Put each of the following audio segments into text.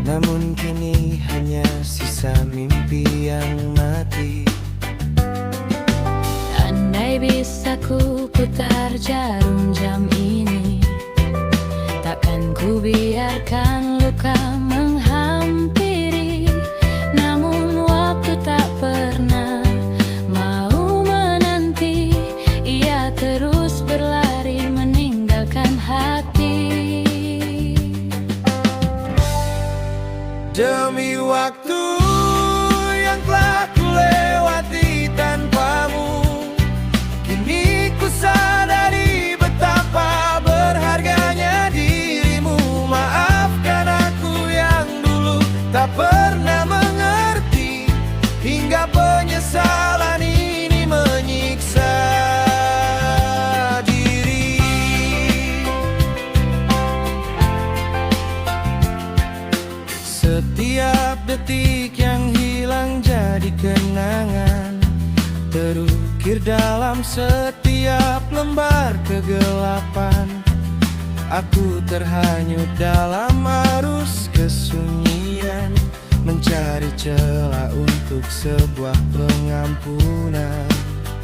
namun kini hanya sisa mimpi yang mati. Andai bisa ku putar jarum jam ini, takkan ku biarkan luka menghampiri. Namun waktu tak pernah mau menanti, ia terus berlari meninggalkan hati. Demi waktu yang telah ku lewati tanpamu, kini ku sadari betapa berharganya dirimu. Maafkan aku yang dulu tak pernah mengerti, hingga penyesalan ini menyiksa diri. Setiap detik yang hilang jadi kenangan, terukir dalam setiap lembar kegelapan. Aku terhanyut dalam arus kesunyian, mencari celah untuk sebuah pengampunan.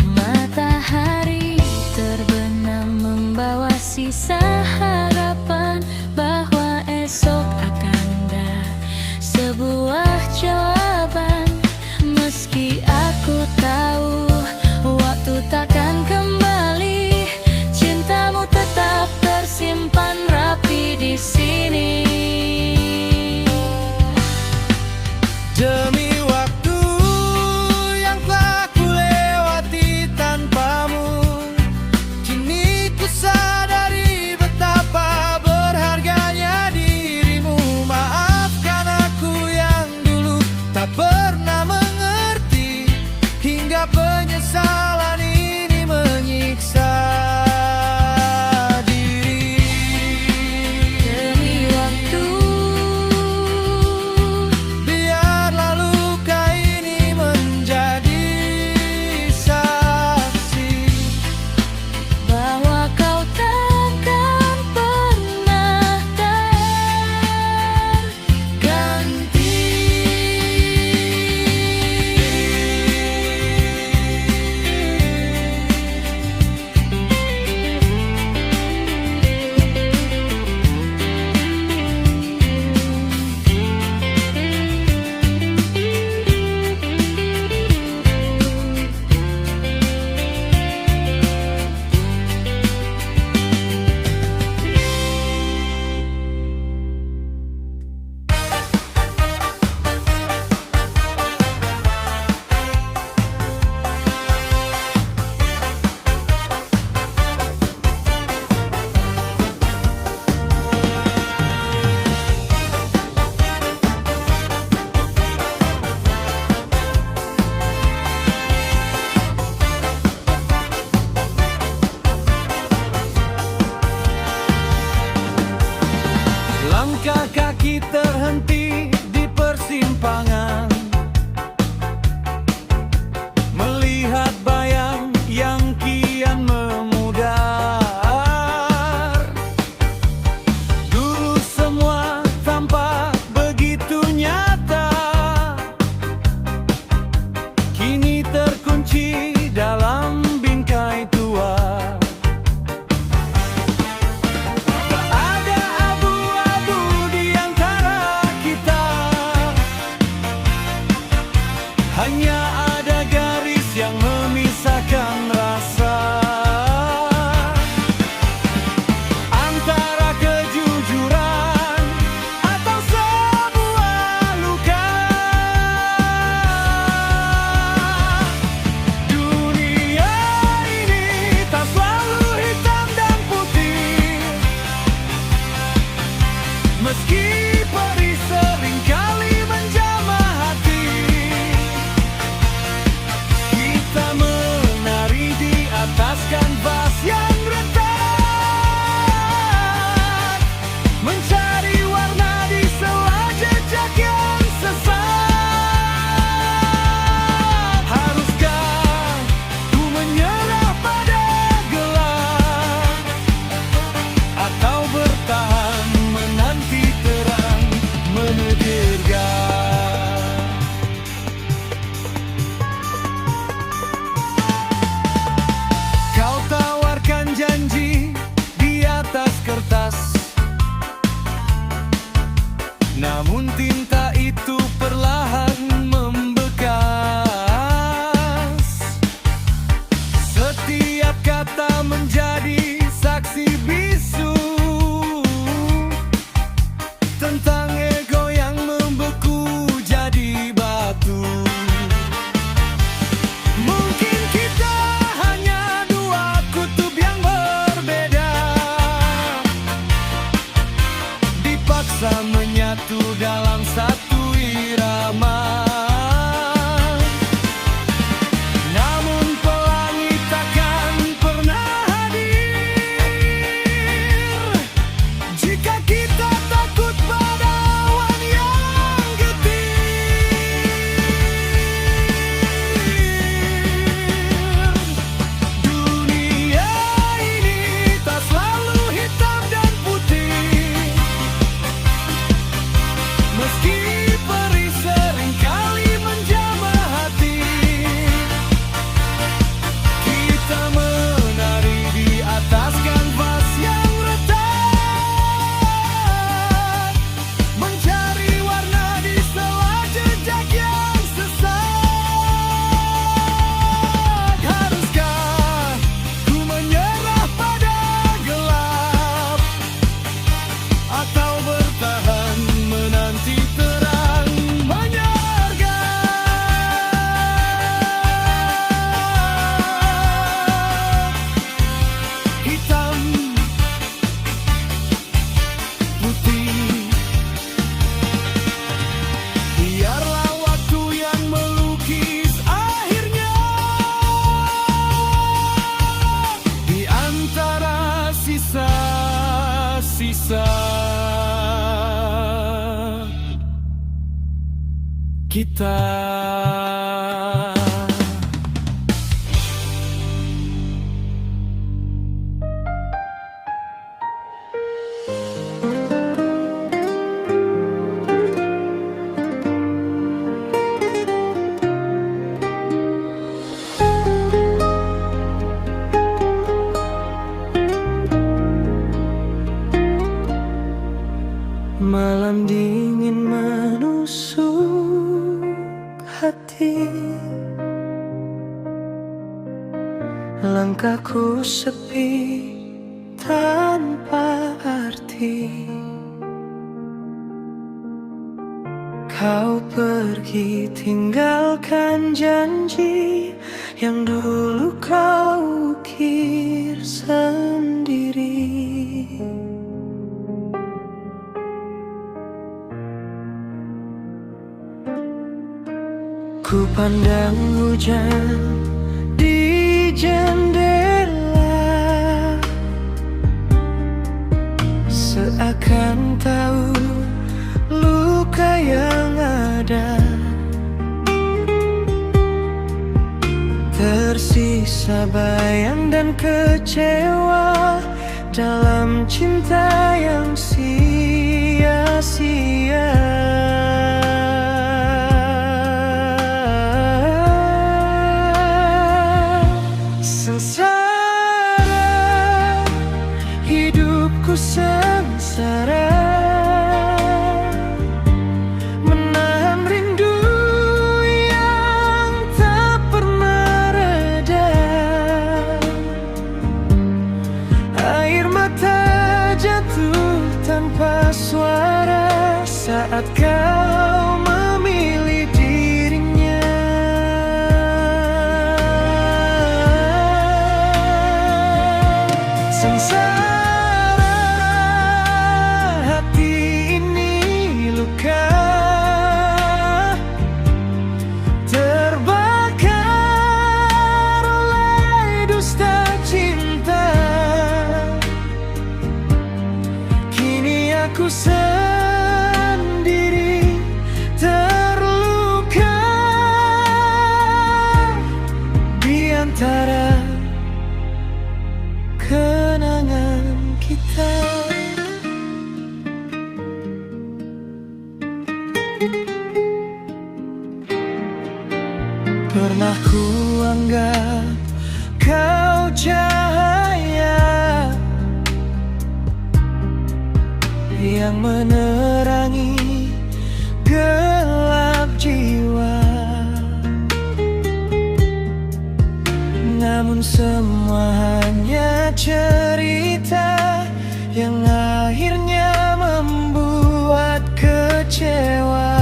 Matahari terbenam membawa sisa harapan bahwa esok akan ada sebuah jawaban. Meski aku tahu waktu takkan kembali, cintamu tetap tersimpan rapi di sini. Demi waktu yang telah ku lewati tanpamu, kini ku sadari betapa berharganya dirimu. Maafkan aku yang dulu kita. Malam dingin menusuk hati, langkahku sepi tanpa arti. Kau pergi tinggalkan janji yang dulu kau ukir sendiri. Ku pandang hujan di jendela, seakan tahu luka yang ada. Tersisa bayang dan kecewa dalam cinta yang sia-sia. Sengsara, hidupku sengsara, menahan rindu yang tak pernah reda. Air mata jatuh tanpa suara saat kau memilih dirinya. Sengsara, hati ini luka, terbakar oleh dusta cinta. Kini aku sendiri terluka di antara kenangan kita. Pernah ku anggap kau cahaya yang menerangi gelap jiwa. Namun semua hanya cerita yang akhirnya membuat kecewa.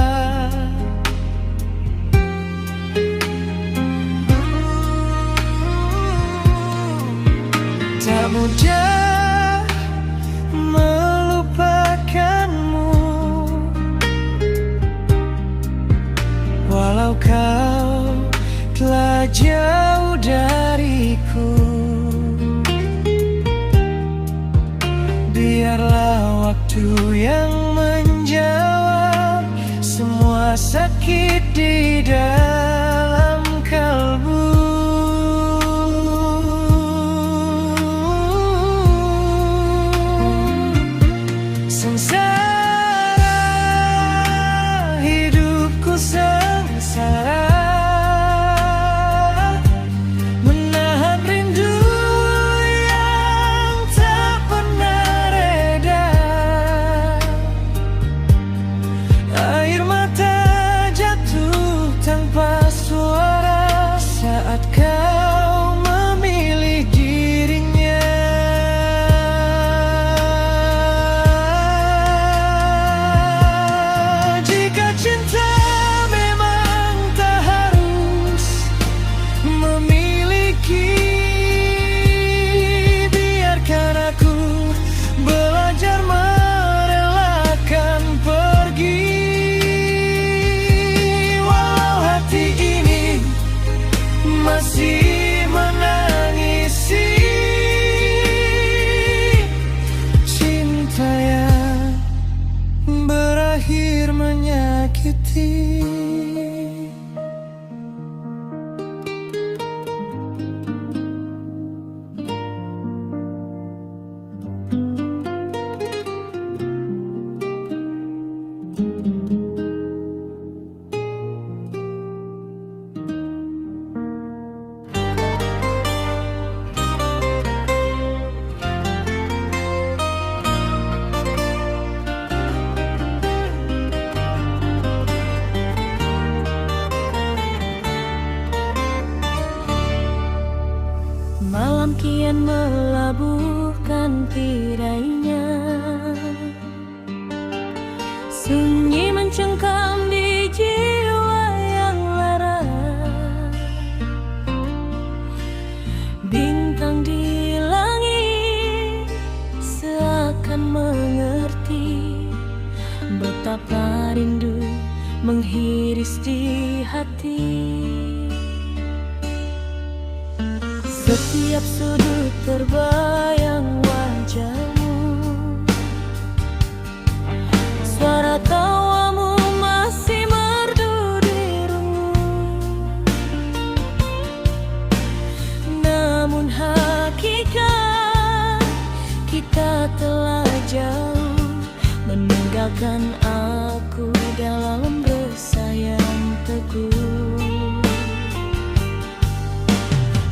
Tak mudah melupakanmu, walau kau telah jauh dariku. Biarlah waktu yang menjawab semua sakit di dalam kalbu. Sengsara, hidupku sengsara, menahan rindu yang tak pernah reda. Air mata jatuh tanpa kian melabuhkan tirainya. Sunyi mencengkam di jiwa yang lara. Bintang di langit seakan mengerti betapa rindu menghiris di hati. Setiap sudut terbayang wajahmu, suara tawamu masih merdu di relung. Namun hakikat kita telah jauh, meninggalkan aku dalam resah yang teguh.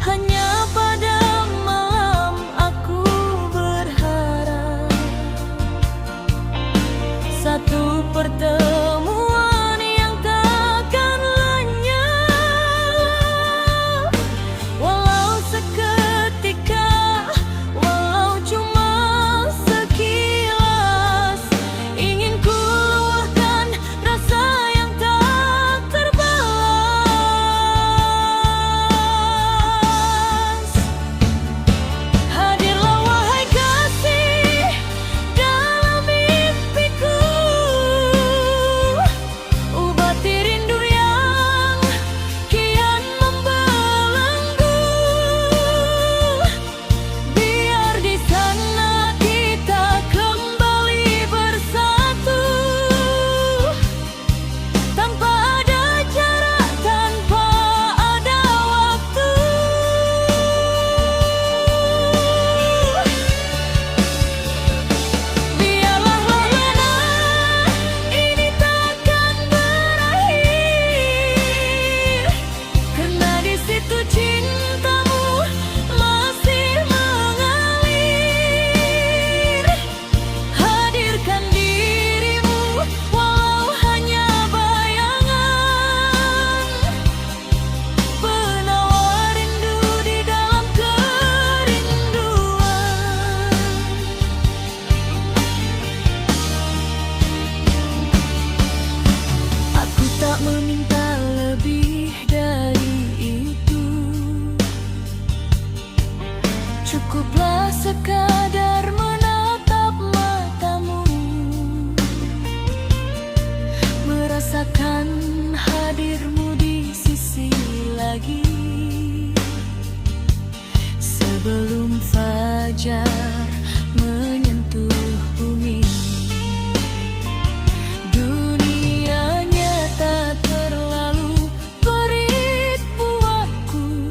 Hanya pada malam aku berharap satu pertemuan yang takkan lenyap. Walau seketika, walau cuma sekilas, ingin ku luahkan rasa yang tak terbalas. Hadirlah wahai kasih dalam mimpiku, obati rindu yang kian membelenggu. Biar di sana kita kembali bersatu, tanpa ada jarak, tanpa ada waktu. Biarlah wahana ini takkan berakhir, karena di situ cintamu masih mengalir. Hadirkan dirimu walau hanya bayangan, penawar rindu di dalam kerinduan. Aku tak meminta lebih dari itu, cukuplah sekadar menatap matamu, merasakan hadirmu di sisi lagi. Sebelum fajar menyentuh bumi, dunia nyata terlalu perit buatku.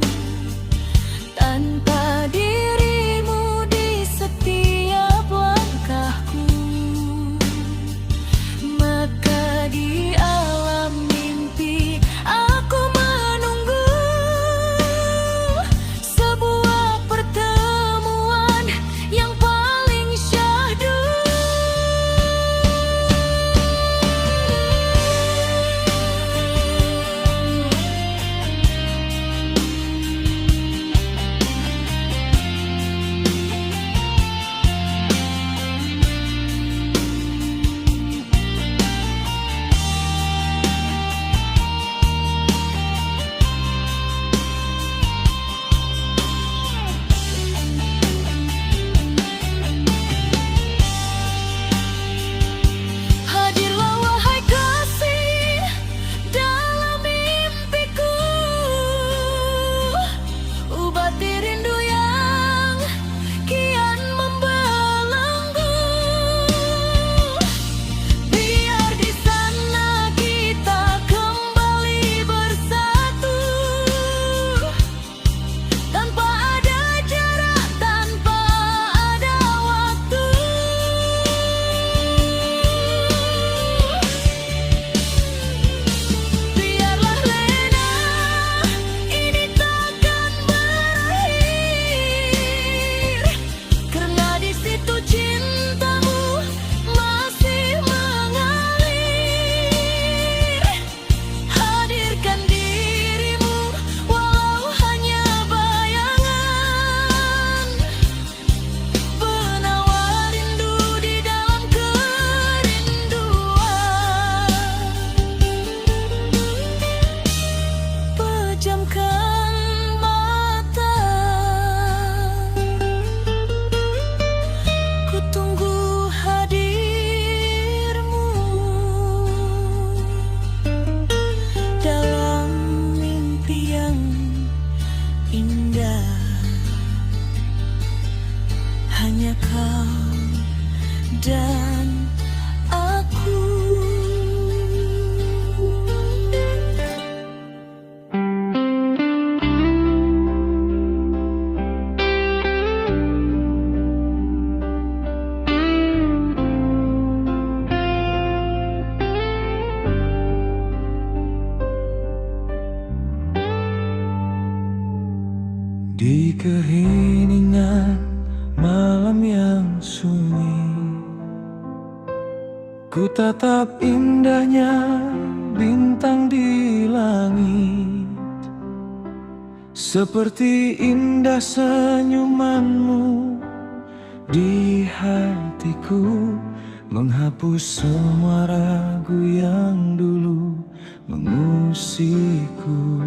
Tanpa dirimu di setiap langkahku, maka di alam mimpi Di keheningan malam yang sunyi, ku tatap indahnya bintang di langit. Seperti indah senyumanmu di hatiku, menghapus semua ragu yang dulu mengusikku.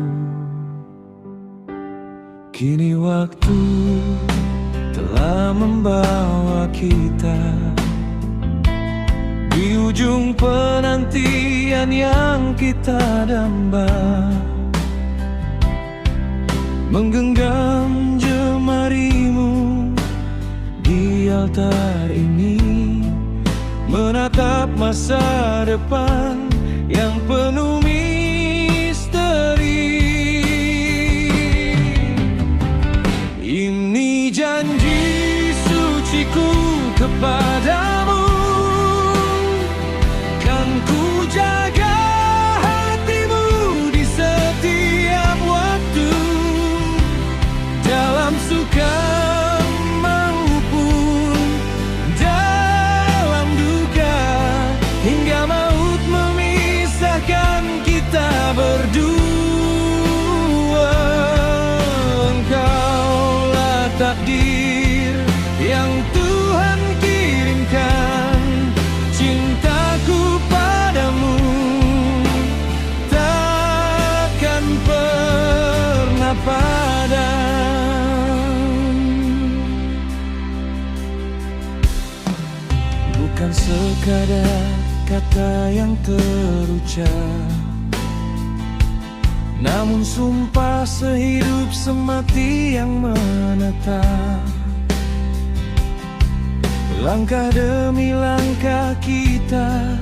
Kini waktu telah membawa kita di ujung penantian yang kita damba, menggenggam jemarimu di altar ini, menatap masa depan yang penuh misteri. Ini janji suciku kepadamu, kan ku jaga hatimu di setiap waktu, dalam suka maupun dalam duka, hingga maut memisahkan kita berdua. Engkaulah takdir yang Tuhan kirimkan, cintaku padamu takkan pernah padam. Bukan sekadar kata yang terucap, namun sumpah sehidup semati yang menetap. Langkah demi langkah kita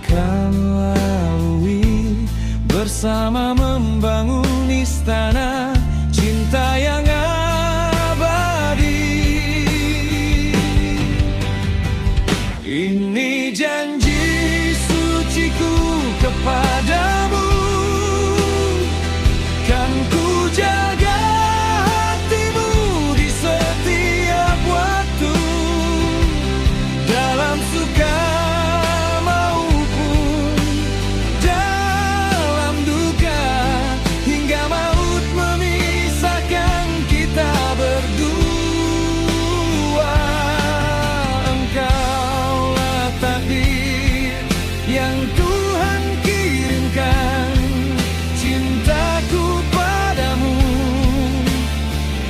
kan lalui, bersama membangun istana cinta yang abadi. Ini janji suciku kepadamu, kan ku jaga hatimu di setiap waktu, dalam suka maupun dalam duka, hingga maut memisahkan kita berdua. Engkaulah takdir yang Tuhan kirimkan, cintaku padamu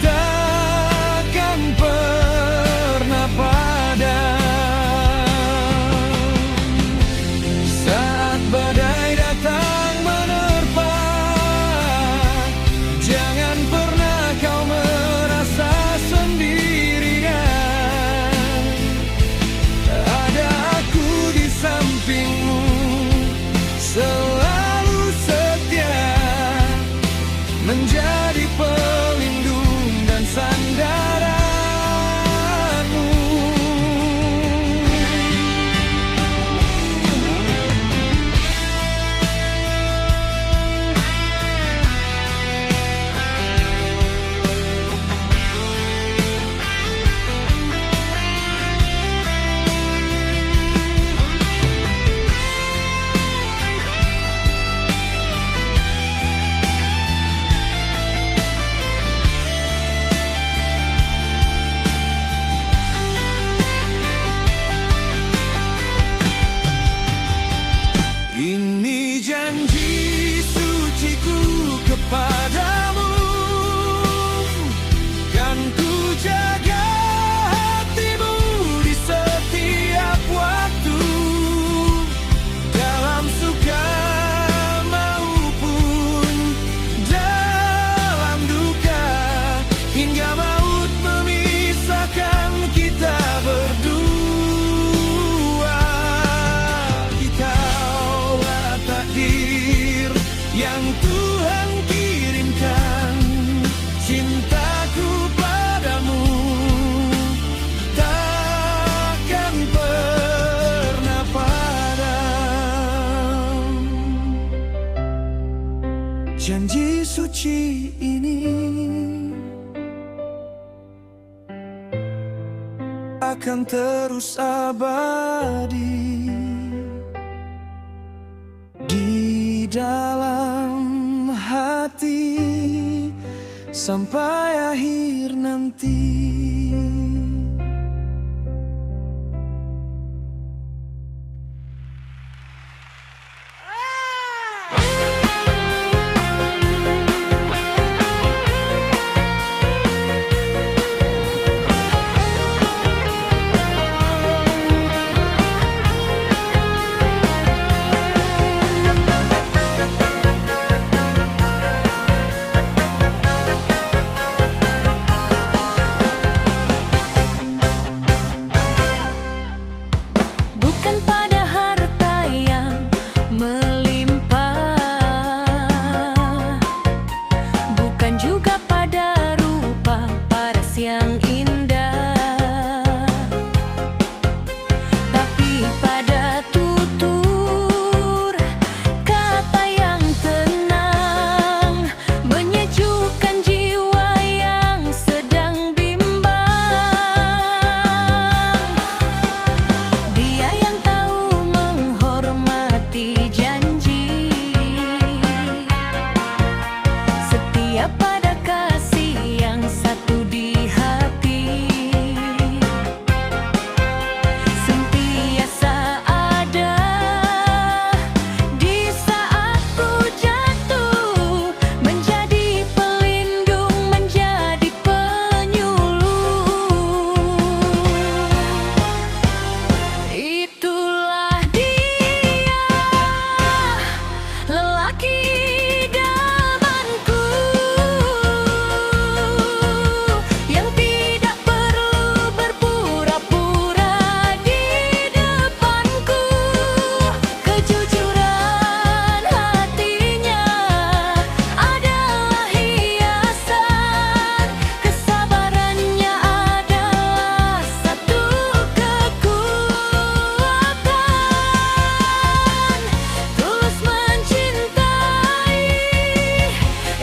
takkan pernah padam. Saat badai datang menerpa, jangan pernah kau merasa sendirian. Ada aku di sampingmu, selalu setia, menjadi pelindung dan sandaranmu. Ini janji suciku kepadamu, kan ku jaga hatimu di setiap waktu, dalam suka maupun dalam duka, hingga maut memisahkan kita berdua. Takdir yang Tuhan kirimkan, cintaku padamu takkan pernah padam. Janji suci ini akan terus abadi di dalam hati sampai akhir nanti. Bukan pada harta yang melimpah, bukan juga pada rupa paras yang indah, tapi pada tutur kata yang tenang, menyejukkan jiwa yang sedang bimbang. Dia yang tahu menghormati janji, setia pada kasih yang satu di hati, sentiasa ada di saat ku jatuh, menjadi pelindung, menjadi penyuluh. Itulah dia, lelaki idamanku, yang tidak perlu berpura-pura di depanku. Kejujuran hatinya adalah hiasan, kesabarannya adalah satu kekuatan. Tulus mencintai,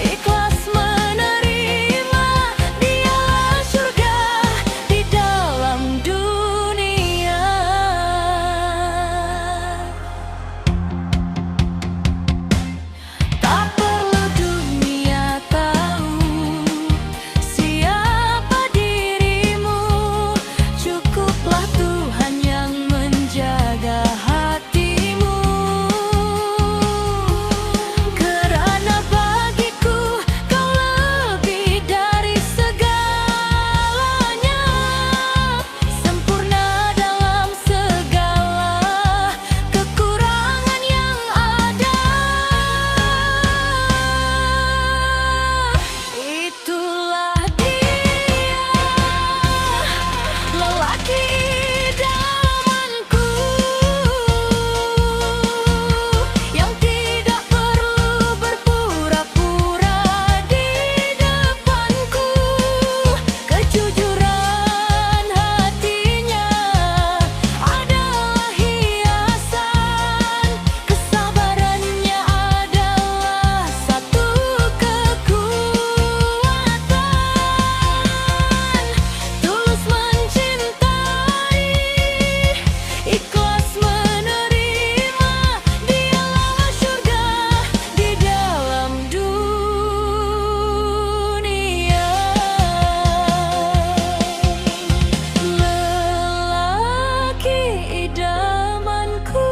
ikhlas menerima, dialah surga di dalam dunia. Tak perlu dunia tahu siapa dirimu, cukuplah Tuhan yang menjaga hatimu. Karena bagiku kau lebih dari segalanya, sempurna dalam segala kekurangan yang ada. Itulah dia, lelaki idamanku, yang tidak perlu berpura-pura di depanku. Kejujuran hatinya adalah hiasan, kesabarannya adalah satu kekuatan. Tulus mencintai, ikhlas menerima, dialah surga di dalam dunia. Lelaki idamanku,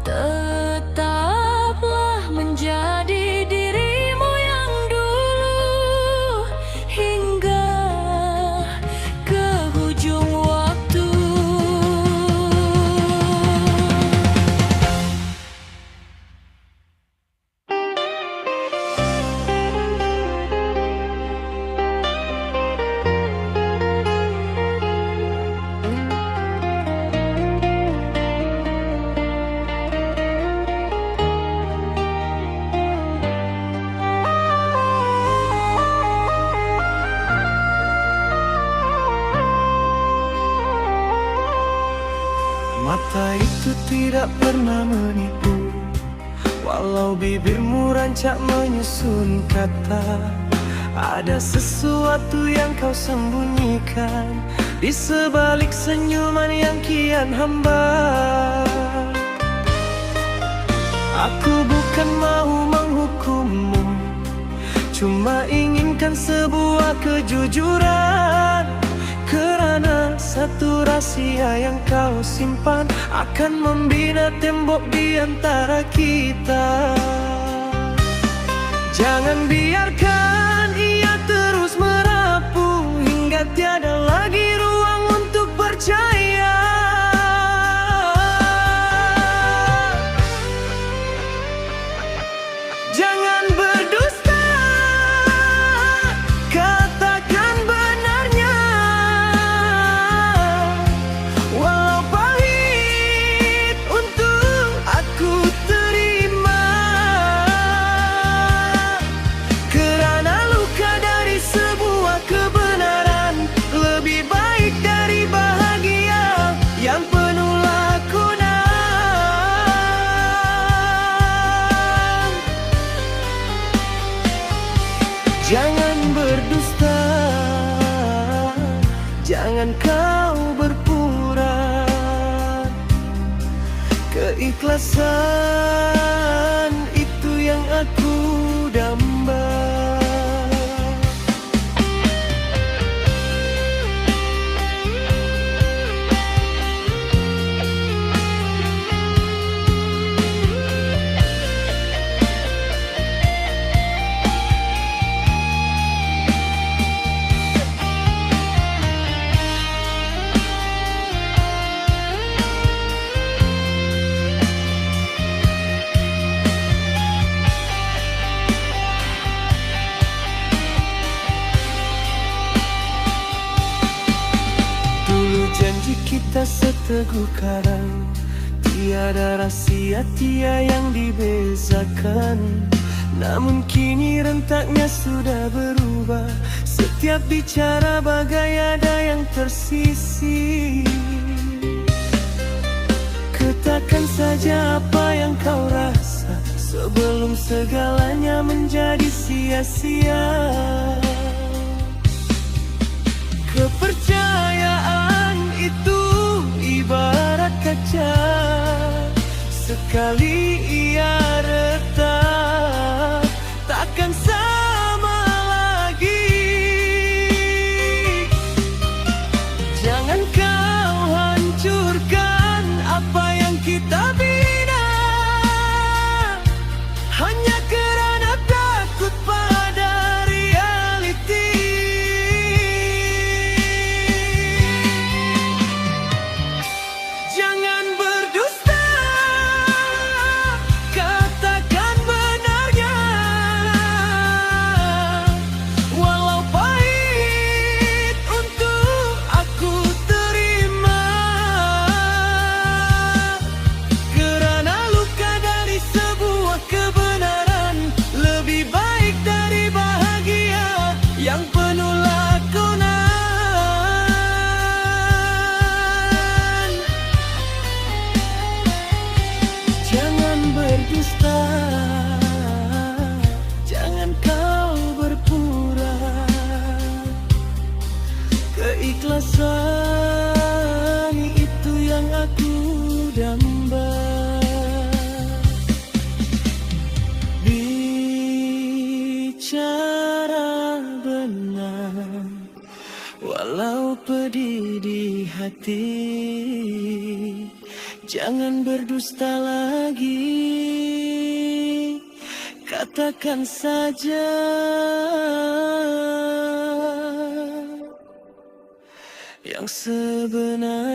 tetaplah menjadi dirimu yang dulu hingga ke ujung waktu. Mata itu tidak pernah menipu, walau bibirmu rancak menyusun kata. Ada sesuatu yang kau sembunyikan di sebalik senyuman yang kian hambar. Aku bukan mau menghukummu, cuma inginkan sebuah kejujuran. Kerana satu rahasia yang kau simpan akan membina tembok di antara kita. Jangan biarkan ia terus merapu hingga tiada lagi ruang untuk percaya. Jangan berdusta, katakan benarnya. Walau pahit untuk aku terima, kerana luka dari sebuah kebenaran lebih baik dari bahagia yang penuh lakonan. Jangan berdusta, jangan kau berpura. Keikhlasan itu yang aku damba. Janji kita seteguh karang, tiada rahsia yang dibezakan. Namun kini rentaknya sudah berubah, setiap bicara bagai ada yang tersisih. Katakan saja apa yang kau rasa sebelum segalanya menjadi sia-sia. Kepercayaan itu ibarat kaca, sekali ia retak takkan sama lagi. Jangan kau hancurkan apa yang kita bina hanya kerana takut pada realiti. Jangan berdusta, katakan benarnya. Walau pahit untuk aku terima, kerana luka dari sebuah kebenaran lebih baik dari bahagia yang penuh lakonan. Jangan berdusta, jangan kau berpura. Keikhlasan itu yang aku damba. Bicara benar walau pedih di hati. Jangan berdusta lagi, katakan saja yang sebenarnya.